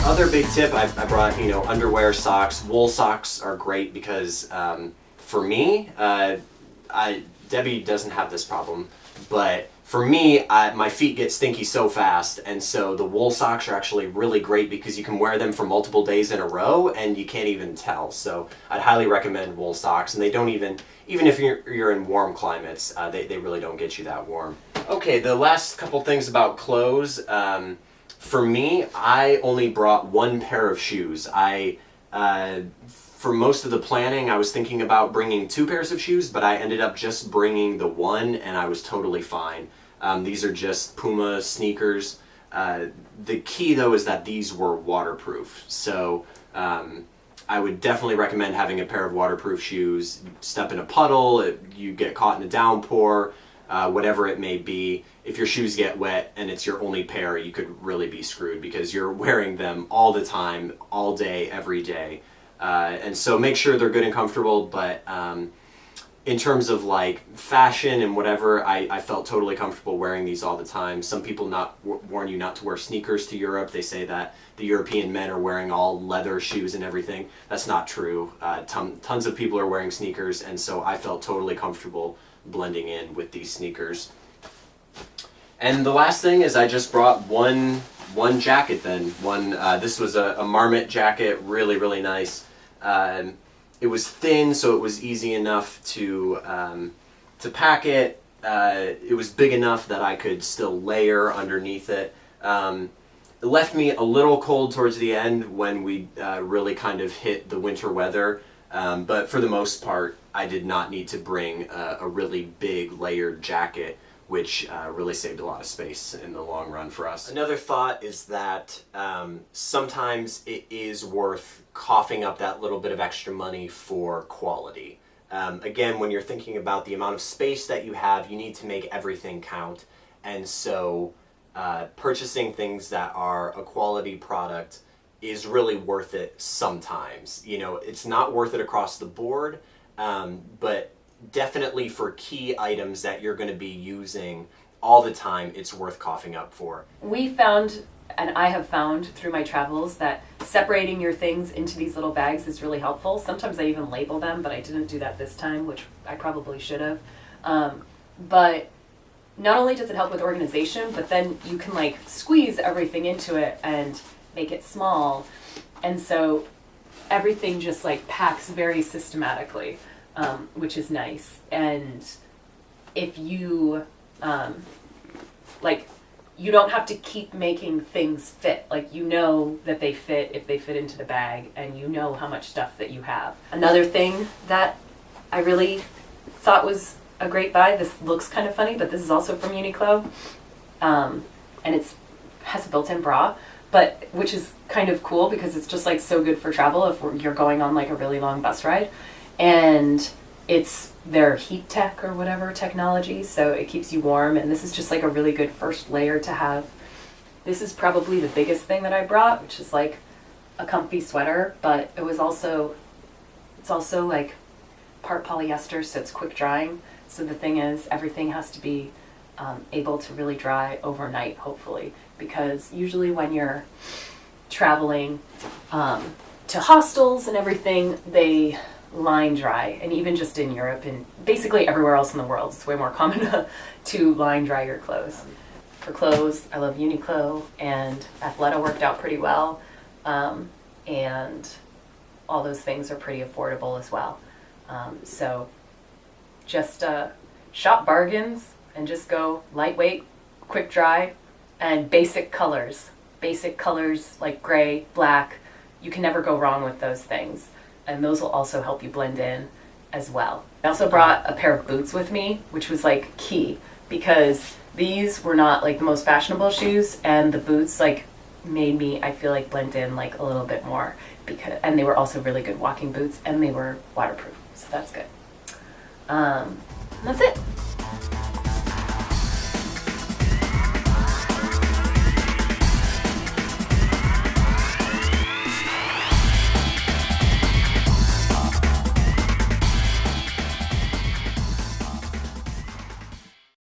Other big tip, I brought, underwear, socks. Wool socks are great because for me, Debbie doesn't have this problem, but for me, my feet get stinky so fast, and so the wool socks are actually really great because you can wear them for multiple days in a row and you can't even tell. So I'd highly recommend wool socks, and they don't even if you're in warm climates, they really don't get you that warm. Okay, the last couple things about clothes. For me, I only brought one pair of shoes. For most of the planning, I was thinking about bringing 2 pairs of shoes, but I ended up just bringing the one, and I was totally fine. These are just Puma sneakers. The key, though, is that these were waterproof. So I would definitely recommend having a pair of waterproof shoes. Step in a puddle, you get caught in a downpour, whatever it may be. If your shoes get wet and it's your only pair, you could really be screwed because you're wearing them all the time, all day, every day. And so make sure they're good and comfortable, but in terms of like fashion and whatever, I felt totally comfortable wearing these all the time. Some people warn you not to wear sneakers to Europe. They say that the European men are wearing all leather shoes and everything. That's not true. Tons of people are wearing sneakers, and so I felt totally comfortable blending in with these sneakers. And the last thing is I just brought one jacket then. This was a Marmot jacket, really, really nice. It was thin, so it was easy enough to pack it. It was big enough that I could still layer underneath it. It left me a little cold towards the end when we really kind of hit the winter weather. But for the most part, I did not need to bring a really big layered jacket, which really saved a lot of space in the long run for us. Another thought is that sometimes it is worth coughing up that little bit of extra money for quality. Again, when you're thinking about the amount of space that you have, you need to make everything count. And so purchasing things that are a quality product is really worth it sometimes. It's not worth it across the board, but definitely for key items that you're going to be using all the time, it's worth coughing up for. We found, and I have found through my travels, that separating your things into these little bags is really helpful. Sometimes I even label them, but I didn't do that this time, which I probably should have. But not only does it help with organization, but then you can like squeeze everything into it and make it small. And so everything just like packs very systematically. Which is nice. And if you you don't have to keep making things fit. Like, you know that they fit if they fit into the bag, and you know how much stuff that you have. Another thing that I really thought was a great buy, this looks kind of funny, but this is also from Uniqlo, and it has a built-in bra, but which is kind of cool because it's just like so good for travel if you're going on like a really long bus ride. And it's their heat tech or whatever technology, so it keeps you warm, and this is just like a really good first layer to have. This is probably the biggest thing that I brought, which is like a comfy sweater, but it's also like part polyester, so it's quick drying. So the thing is, everything has to be able to really dry overnight, hopefully, because usually when you're traveling to hostels and everything, they line dry, and even just in Europe and basically everywhere else in the world, it's way more common to line dry your clothes. For clothes, I love Uniqlo, and Athleta worked out pretty well, and all those things are pretty affordable as well. So just shop bargains and just go lightweight, quick dry, and basic colors. Basic colors like gray, black, you can never go wrong with those things. And those will also help you blend in as well. I also brought a pair of boots with me, which was like key, because these were not like the most fashionable shoes, and the boots like made me, I feel like, blend in like a little bit more, and they were also really good walking boots, and they were waterproof, so that's good. And that's it.